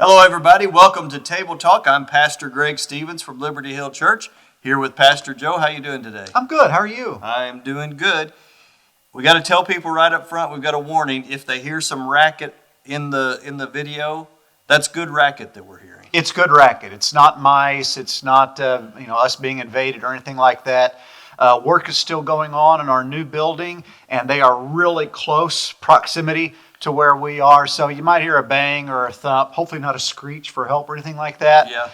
Hello, everybody. Welcome to Table Talk. I'm Pastor Greg Stevens from Liberty-Hill.church, here with Pastor Joe. How you doing today? I'm good. How are you? I am doing good. We got to tell people right up front, we've got a warning. If they hear some racket in the video, that's good racket that we're hearing. It's good racket. It's not mice. It's not us being invaded or anything like that. Work is still going on in our new building, and they are really close proximity to where we are. So you might hear a bang or a thump, hopefully not a screech for help or anything like that. Yeah.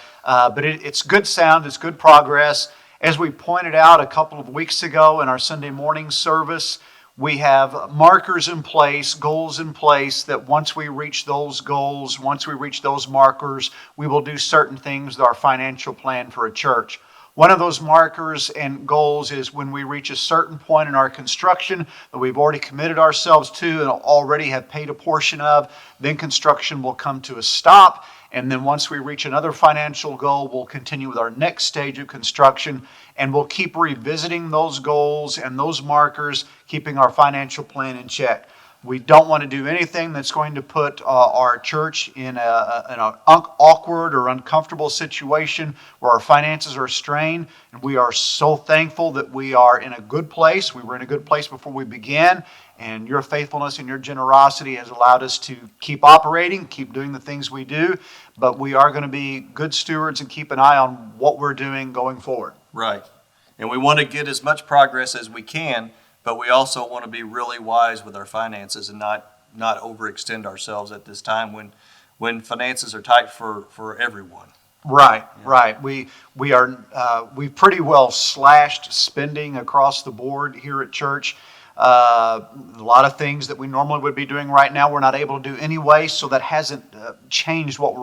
But it's good sound. It's good progress. As we pointed out a couple of weeks ago in our Sunday morning service, we have markers in place, goals in place, that once we reach those goals, once we reach those markers, we will do certain things with our financial plan for a church. One of those markers and goals is when we reach a certain point in our construction that we've already committed ourselves to and already have paid a portion of, then construction will come to a stop. And then once we reach another financial goal, we'll continue with our next stage of construction, and we'll keep revisiting those goals and those markers, keeping our financial plan in check. We don't want to do anything that's going to put our church in an awkward or uncomfortable situation where our finances are strained. And we are so thankful that we are in a good place. We were in a good place before we began. And your faithfulness and your generosity has allowed us to keep operating, keep doing the things we do. But we are going to be good stewards and keep an eye on what we're doing going forward. Right. And we want to get as much progress as we can, but we also want to be really wise with our finances and not overextend ourselves at this time when finances are tight for everyone. Right, yeah. Right. We've pretty well slashed spending across the board here at church. A lot of things that we normally would be doing right now we're not able to do anyway, so that hasn't changed what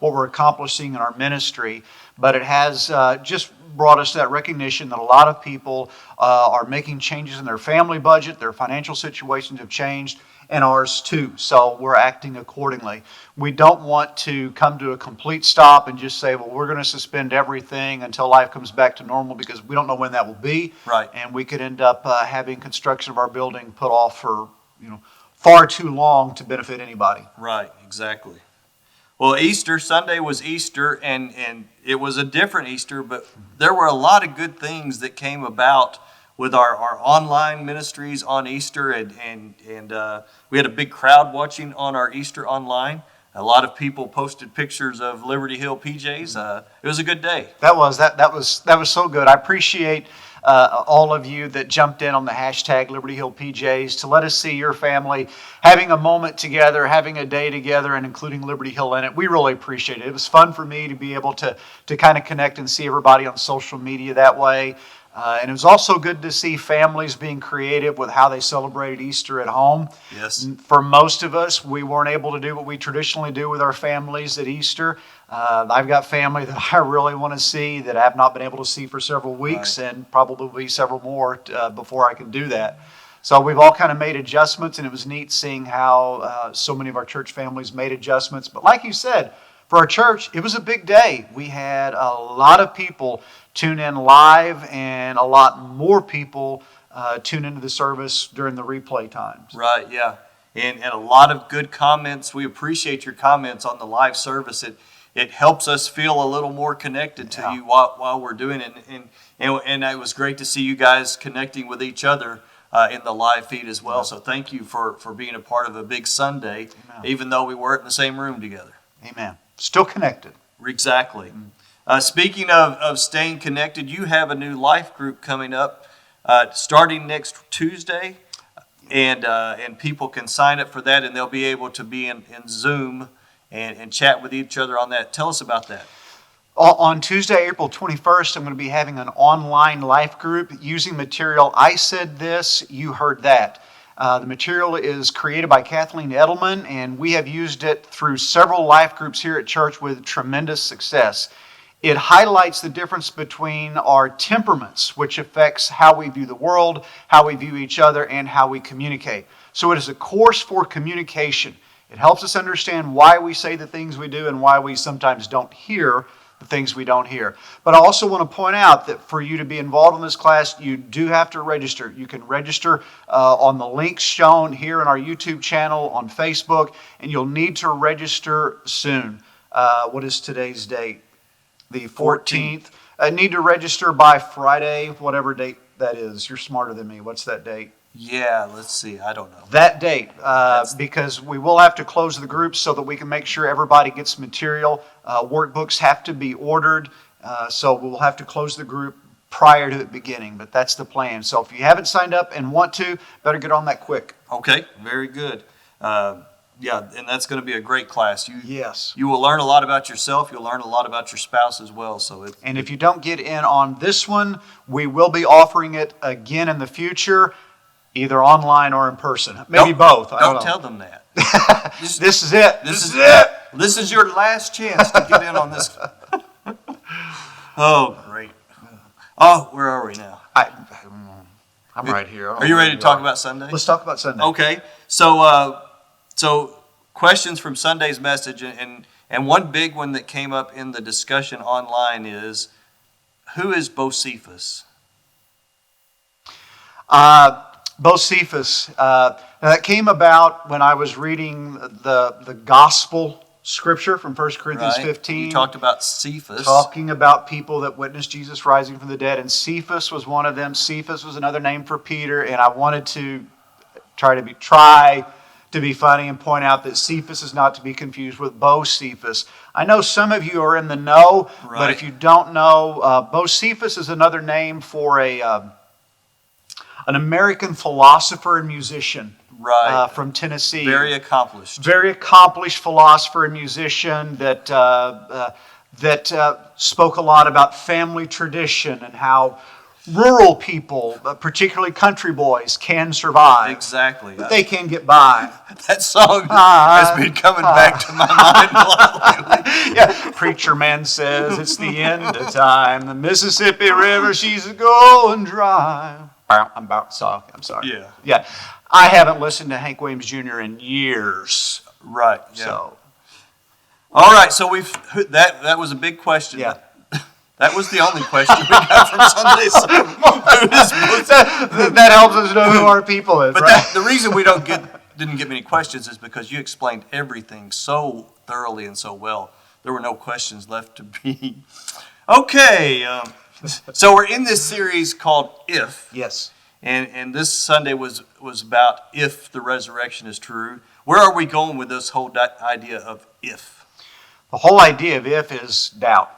we're accomplishing in our ministry. But it has just brought us to that recognition that a lot of people are making changes in their family budget, their financial situations have changed, and ours too. So we're acting accordingly. We don't want to come to a complete stop and just say, well, we're going to suspend everything until life comes back to normal, because we don't know when that will be. Right. And we could end up having construction of our building put off for far too long to benefit anybody. Right, exactly. Well, Easter Sunday was Easter, and it was a different Easter, but there were a lot of good things that came about with our online ministries on Easter, and we had a big crowd watching on our Easter online. A lot of people posted pictures of Liberty Hill PJs. It was a good day. That was so good. I appreciate all of you that jumped in on the hashtag Liberty Hill PJs to let us see your family having a moment together, having a day together, and including Liberty Hill in it. We really appreciate it. It was fun for me to be able to kind of connect and see everybody on social media that way. And it was also good to see families being creative with how they celebrated Easter at home. Yes. For most of us, we weren't able to do what we traditionally do with our families at Easter. I've got family that I really want to see that I have not been able to see for several weeks, right, and probably several more before I can do that. So we've all kind of made adjustments, and it was neat seeing how so many of our church families made adjustments. But like you said, for our church, it was a big day. We had a lot of people tune in live, and a lot more people tune into the service during the replay times. Right, yeah. And a lot of good comments. We appreciate your comments on the live service. It helps us feel a little more connected to you while we're doing it. And it was great to see you guys connecting with each other in the live feed as well. So thank you for being a part of a big Sunday, even though we weren't in the same room together. Amen. Still connected. Exactly. Speaking of staying connected, you have a new life group coming up starting next Tuesday, and people can sign up for that, and they'll be able to be in Zoom and chat with each other on that. Tell us about that. On Tuesday, April 21st, I'm going to be having an online life group using material I Said This, You Heard That. The material is created by Kathleen Edelman, and we have used it through several life groups here at church with tremendous success. It highlights the difference between our temperaments, which affects how we view the world, how we view each other, and how we communicate. So it is a course for communication. It helps us understand why we say the things we do and why we sometimes don't hear the things we don't hear. But I also want to point out that for you to be involved in this class, you do have to register. You can register on the links shown here in our YouTube channel, on Facebook, and you'll need to register soon. What is today's date? The 14th. Need to register by Friday, whatever date that is. You're smarter than me. What's that date? Yeah, let's see. I don't know. That date, because we will have to close the group so that we can make sure everybody gets material. Workbooks have to be ordered, so we'll have to close the group prior to it beginning, but that's the plan. So if you haven't signed up and want to, better get on that quick. Okay, very good. Yeah, and that's going to be a great class. Yes. You will learn a lot about yourself. You'll learn a lot about your spouse as well. And if you don't get in on this one, we will be offering it again in the future, either online or in person. Maybe both. Don't tell them that. This is it. This is it. This is your last chance to get in on this. Oh, great. Oh, where are we now? I'm right here. Are you ready to talk about Sunday? Let's talk about Sunday. Okay. So questions from Sunday's message, and one big one that came up in the discussion online is, who is Cephas? Cephas. That came about when I was reading the gospel scripture from 1 Corinthians 15. You talked about Cephas. Talking about people that witnessed Jesus rising from the dead, and Cephas was one of them. Cephas was another name for Peter, and I wanted to try to be funny and point out that Cephas is not to be confused with Cephas. I know some of you are in the know, right. But if you don't know, Cephas is another name for an American philosopher and musician. Right. From Tennessee. Very accomplished. Very accomplished philosopher and musician that spoke a lot about family tradition and how rural people, particularly country boys, can survive. Exactly. But they can get by. That song has been coming back to my mind a lot lately. Yeah. Preacher man says it's the end of time. The Mississippi River, she's going dry. I'm sorry. Yeah. Yeah. I haven't listened to Hank Williams Jr. in years. Right. Yeah. So. All right. So that was a big question. Yeah. That was the only question we got from Sunday. That helps us know who our people is. But right? the reason we didn't get many questions is because you explained everything so thoroughly and so well. There were no questions left to be. Okay. So we're in this series called If. Yes. And this Sunday was about if the resurrection is true. Where are we going with this whole idea of if? The whole idea of if is doubt.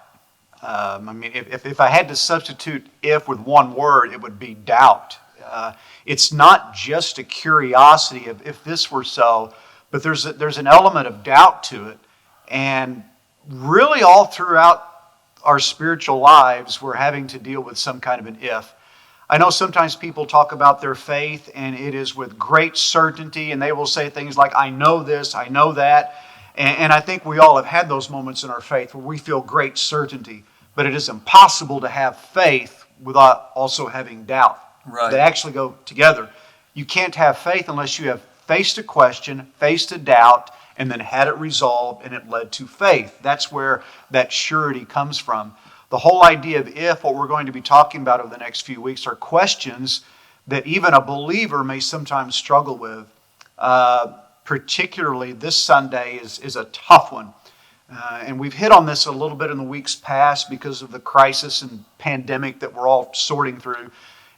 If I had to substitute if with one word, it would be doubt. It's not just a curiosity of if this were so, but there's an element of doubt to it. And really all throughout our spiritual lives, we're having to deal with some kind of an if. I know sometimes people talk about their faith, and it is with great certainty, and they will say things like, I know this, I know that. And I think we all have had those moments in our faith where we feel great certainty. But it is impossible to have faith without also having doubt. Right. They actually go together. You can't have faith unless you have faced a question, faced a doubt, and then had it resolved, and it led to faith. That's where that surety comes from. The whole idea of if, what we're going to be talking about over the next few weeks, are questions that even a believer may sometimes struggle with. Particularly this Sunday is a tough one. And we've hit on this a little bit in the weeks past because of the crisis and pandemic that we're all sorting through.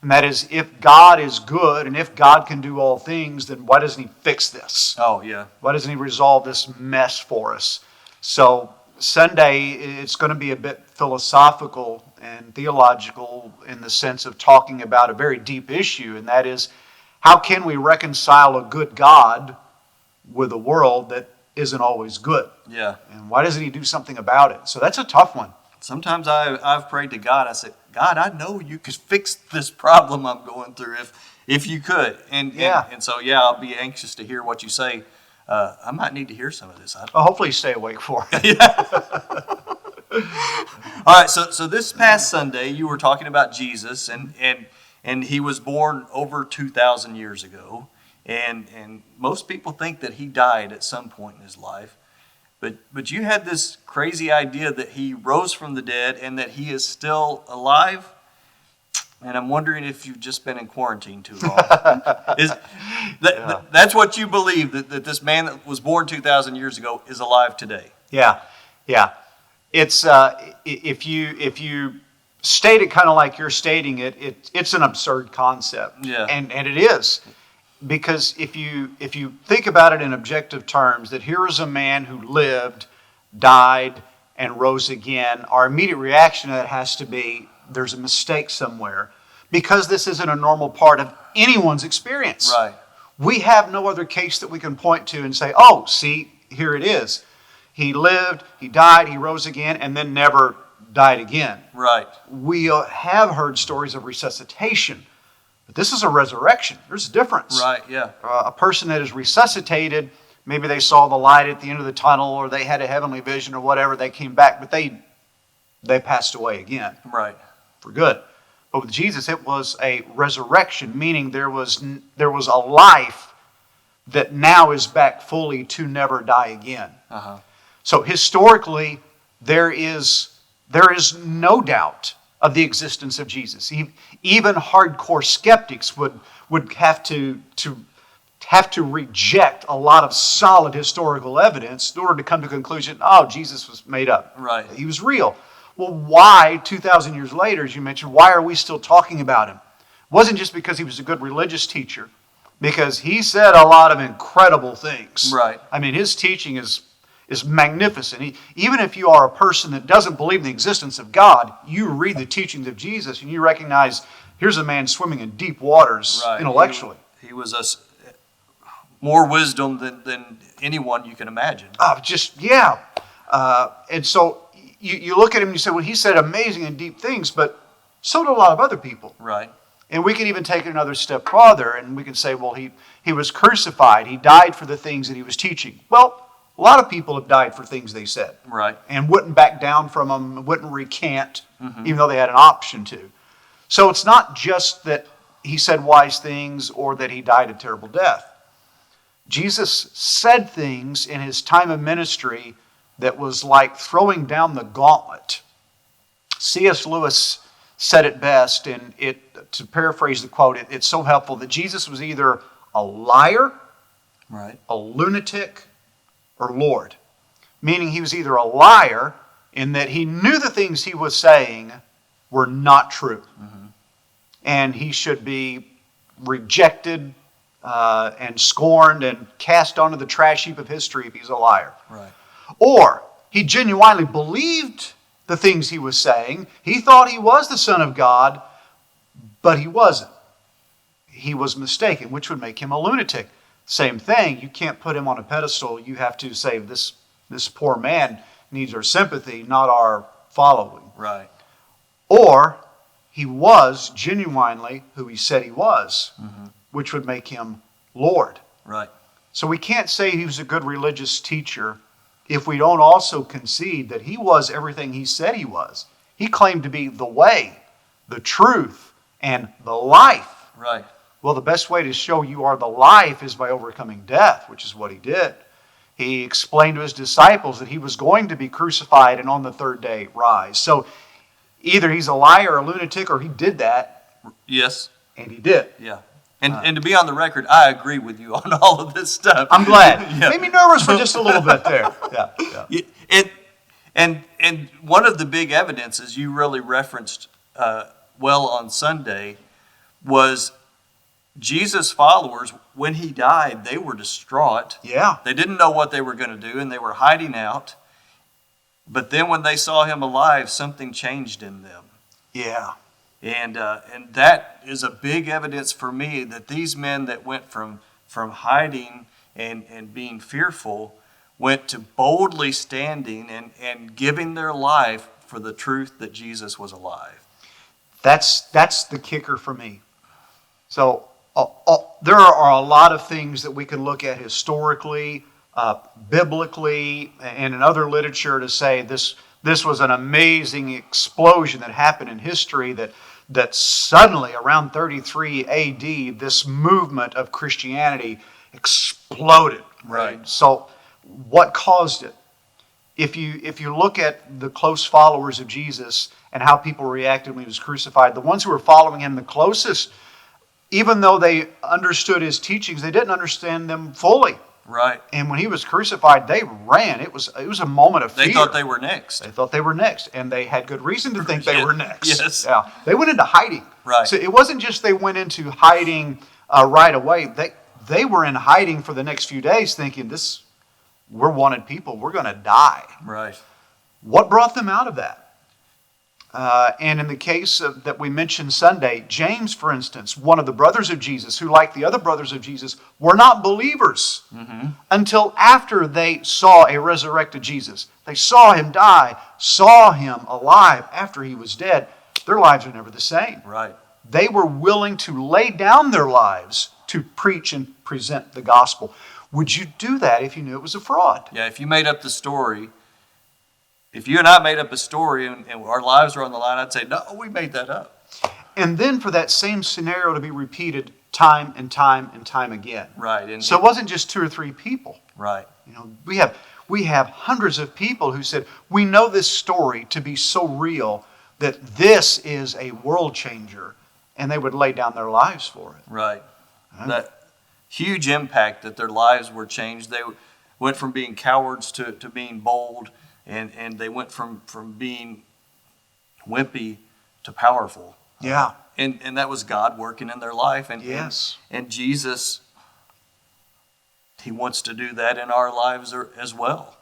And that is, if God is good and if God can do all things, then why doesn't He fix this? Oh, yeah. Why doesn't He resolve this mess for us? So Sunday, it's going to be a bit philosophical and theological in the sense of talking about a very deep issue, and that is, how can we reconcile a good God with a world that isn't always good? Yeah. And why doesn't He do something about it? So that's a tough one. Sometimes I've prayed to God. I said, God, I know you could fix this problem I'm going through if you could. And so, I'll be anxious to hear what you say. I might need to hear some of this. Well, hopefully you stay awake for it. All right, so this past Sunday, you were talking about Jesus, and He was born over 2,000 years ago. And most people think that He died at some point in His life. But you had this crazy idea that He rose from the dead and that He is still alive. And I'm wondering if you've just been in quarantine too long. That's what you believe, that this man that was born 2,000 years ago is alive today. Yeah. Yeah. It's if you state it kind of like you're stating it, it's an absurd concept. Yeah. And it is. Because if you think about it in objective terms, that here is a man who lived, died, and rose again, our immediate reaction to that has to be there's a mistake somewhere, because this isn't a normal part of anyone's experience. Right. We have no other case that we can point to and say, oh, see, here it is. He lived, he died, he rose again, and then never died again. Right. We have heard stories of resuscitation, but this is a resurrection. There's a difference. Right, yeah. A person that is resuscitated, maybe they saw the light at the end of the tunnel, or they had a heavenly vision or whatever, they came back, but they passed away again. Right. For good. But with Jesus, it was a resurrection, meaning there was a life that now is back fully to never die again. Uh-huh. So historically, there is no doubt of the existence of Jesus. Even hardcore skeptics would have to reject a lot of solid historical evidence in order to come to the conclusion, oh, Jesus was made up. Right. He was real. Well, why, 2,000 years later, as you mentioned, why are we still talking about him? It wasn't just because he was a good religious teacher, because he said a lot of incredible things. Right. I mean, his teaching is magnificent. Even if you are a person that doesn't believe in the existence of God, you read the teachings of Jesus and you recognize here's a man swimming in deep waters intellectually. He was more wisdom than anyone you can imagine. And so you look at him and you say, well, he said amazing and deep things, but so did a lot of other people. Right. And we can even take it another step farther, and we can say, well, he was crucified. He died for the things that he was teaching. Well, a lot of people have died for things they said. Right. And wouldn't back down from them, wouldn't recant, even though they had an option to. So it's not just that he said wise things or that he died a terrible death. Jesus said things in his time of ministry that was like throwing down the gauntlet. C.S. Lewis said it best, and to paraphrase the quote, it's so helpful that Jesus was either a liar, right, a lunatic, or Lord. Meaning he was either a liar in that he knew the things he was saying were not true. Mm-hmm. And he should be rejected and scorned and cast onto the trash heap of history if he's a liar. Right. Or he genuinely believed the things he was saying. He thought he was the Son of God, but he wasn't. He was mistaken, which would make him a lunatic. Same thing. You can't put him on a pedestal. You have to say this poor man needs our sympathy, not our following. Right. Or he was genuinely who he said he was, which would make him Lord. Right. So we can't say he was a good religious teacher if we don't also concede that he was everything he said he was. He claimed to be the way, the truth, and the life. Right. Well, the best way to show you are the life is by overcoming death, which is what he did. He explained to his disciples that he was going to be crucified and on the third day rise. So either he's a liar or a lunatic, or he did that. Yes. And he did. Yeah. And to be on the record, I agree with you on all of this stuff. I'm glad. Yeah. Made me nervous for just a little bit there. Yeah. And one of the big evidences you really referenced well on Sunday was Jesus' followers, when he died, they were distraught. Yeah. They didn't know what they were going to do, and they were hiding out. But then when they saw him alive, something changed in them. Yeah. And that is a big evidence for me that these men that went from hiding and being fearful went to boldly standing and giving their life for the truth that Jesus was alive. That's the kicker for me. So there are a lot of things that we can look at historically, biblically, and in other literature to say this was an amazing explosion that happened in history that suddenly around 33 AD, this movement of Christianity exploded. Right. So what caused it? If you look at the close followers of Jesus and how people reacted when he was crucified, the ones who were following him the closest, even though they understood his teachings, they didn't understand them fully. Right. And when he was crucified, they ran. It was a moment of fear. They thought they were next. They thought they were next, and they had good reason to think they were next. Yes. Yeah. They went into hiding. Right. So it wasn't just they went into hiding right away. They were in hiding for the next few days, thinking, we're wanted people. We're going to die. Right. What brought them out of that? And in the case that we mentioned Sunday, James, for instance, one of the brothers of Jesus, who, like the other brothers of Jesus, were not believers until after they saw a resurrected Jesus. They saw him die, saw him alive after he was dead. Their lives are never the same. Right. They were willing to lay down their lives to preach and present the gospel. Would you do that if you knew it was a fraud? Yeah, if you made up the story, if you and I made up a story and our lives were on the line, I'd say, no, we made that up. And then for that same scenario to be repeated time and time and time again. Right. And So it wasn't just 2 or 3 people. right. You know, we have hundreds of people who said, we know this story to be so real that this is a world changer, and they would lay down their lives for it. Right. That huge impact that their lives were changed. They went from being cowards to being bold, and they went from being wimpy to powerful. Yeah. And that was God working in their life. And Yes. And Jesus, he wants to do that in our lives as well.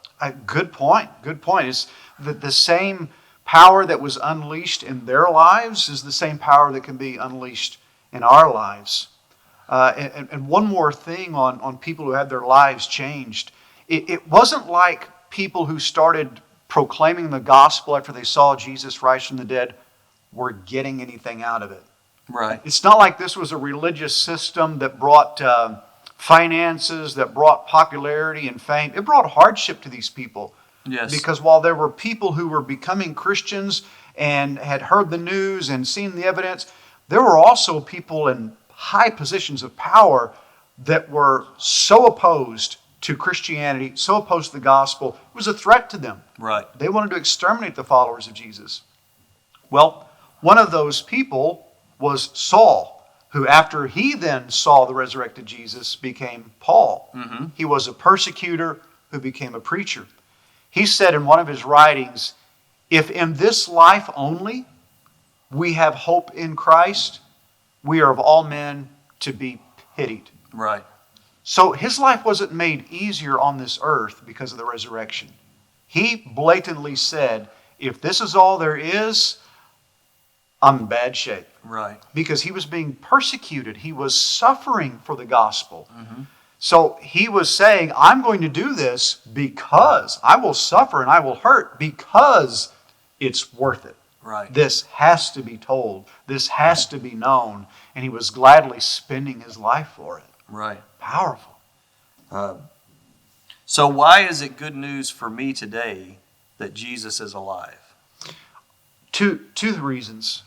Good point. Good point. Is that the same power that was unleashed in their lives is the same power that can be unleashed in our lives. And one more thing on people who had their lives changed. It wasn't like people who started proclaiming the gospel after they saw Jesus rise from the dead were getting anything out of it. Right. It's not like this was a religious system that brought finances, that brought popularity and fame. It brought hardship to these people. Yes. Because while there were people who were becoming Christians and had heard the news and seen the evidence, there were also people in high positions of power that were so opposed to Christianity, so opposed to the gospel, it was a threat to them. Right. They wanted to exterminate the followers of Jesus. Well, one of those people was Saul, who after he then saw the resurrected Jesus became Paul. He was a persecutor who became a preacher. He said in one of his writings, if in this life only we have hope in Christ, we are of all men to be pitied. Right. So his life wasn't made easier on this earth because of the resurrection. He blatantly said, if this is all there is, I'm in bad shape. Right. Because he was being persecuted. He was suffering for the gospel. So he was saying, I'm going to do this because I will suffer and I will hurt because it's worth it. Right. This has to be told. This has to be known. And he was gladly spending his life for it. Right. Powerful. So why is it good news for me today that Jesus is alive? Two reasons.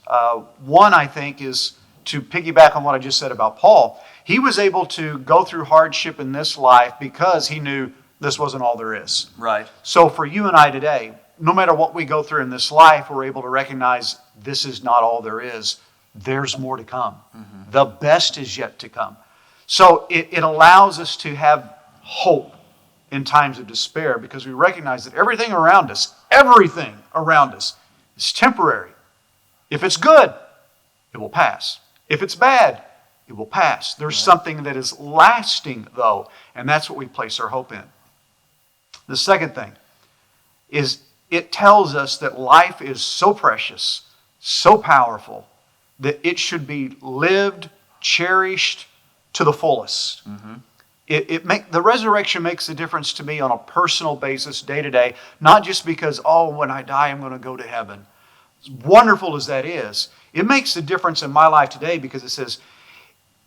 One, I think, is to piggyback on what I just said about Paul. He was able to go through hardship in this life because he knew this wasn't all there is. Right. So for you and I today, no matter what we go through in this life, we're able to recognize this is not all there is. There's more to come. The best is yet to come. So it allows us to have hope in times of despair because we recognize that everything around us is temporary. If it's good, it will pass. If it's bad, it will pass. There's something that is lasting, though, and that's what we place our hope in. The second thing is it tells us that life is so precious, so powerful, that it should be lived, cherished to the fullest. The resurrection makes a difference to me on a personal basis, day to day, not just because, when I die, I'm going to go to heaven. As wonderful as that is, it makes a difference in my life today because it says,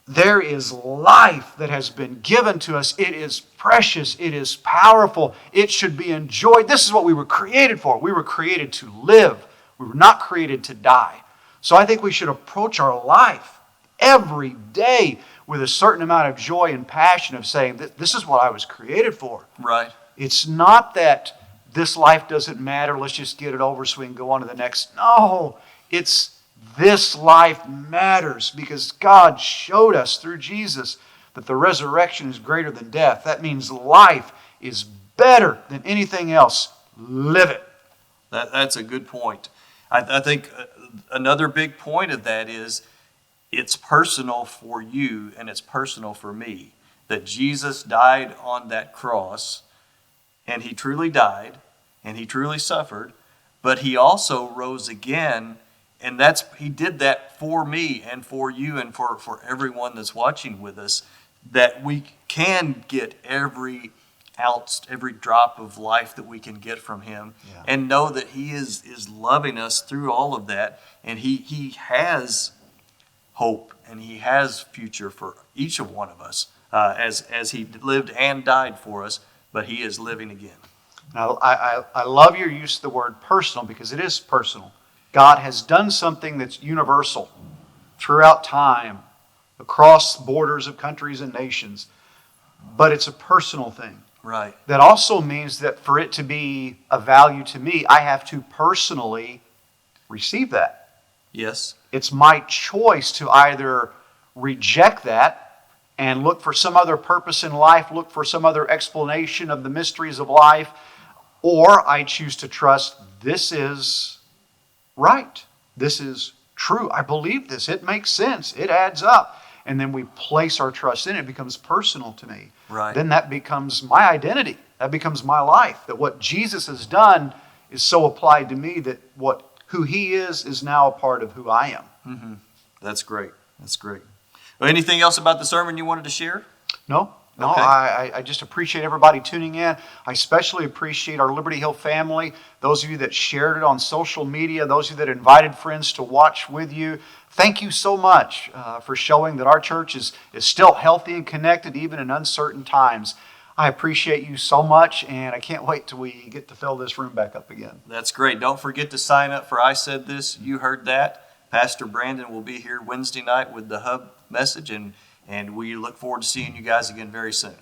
there is life that has been given to us. It is precious. It is powerful. It should be enjoyed. This is what we were created for. We were created to live. We were not created to die. So I think we should approach our life every day with a certain amount of joy and passion of saying, this is what I was created for. Right. It's not that this life doesn't matter. Let's just get it over so we can go on to the next. No, it's this life matters because God showed us through Jesus that the resurrection is greater than death. That means life is better than anything else. Live it. That's a good point. I think another big point of that is it's personal for you and it's personal for me. That Jesus died on that cross, and he truly died, and he truly suffered, but he also rose again, and he did that for me and for you and for everyone that's watching with us, that we can get every ounce, every drop of life that we can get from him, and know that he is loving us through all of that, and he has hope and he has future for each of one of us, as he lived and died for us, but he is living again. Now, I love your use of the word personal, because it is personal. God has done something that's universal throughout time, across borders of countries and nations, but it's a personal thing. Right. That also means that for it to be of value to me, I have to personally receive that. Yes. It's my choice to either reject that and look for some other purpose in life, look for some other explanation of the mysteries of life, or I choose to trust this is right. This is true. I believe this. It makes sense. It adds up. And then we place our trust in it. It becomes personal to me. Right. Then that becomes my identity. That becomes my life. That what Jesus has done is so applied to me that who he is now a part of who I am. Mm-hmm. That's great. That's great. Well, anything else about the sermon you wanted to share? No. Okay. I just appreciate everybody tuning in. I especially appreciate our Liberty Hill family, those of you that shared it on social media, those of you that invited friends to watch with you. Thank you so much for showing that our church is still healthy and connected even in uncertain times. I appreciate you so much, and I can't wait till we get to fill this room back up again. That's great. Don't forget to sign up for I Said This, You Heard That. Pastor Brandon will be here Wednesday night with the Hub message, and we look forward to seeing you guys again very soon.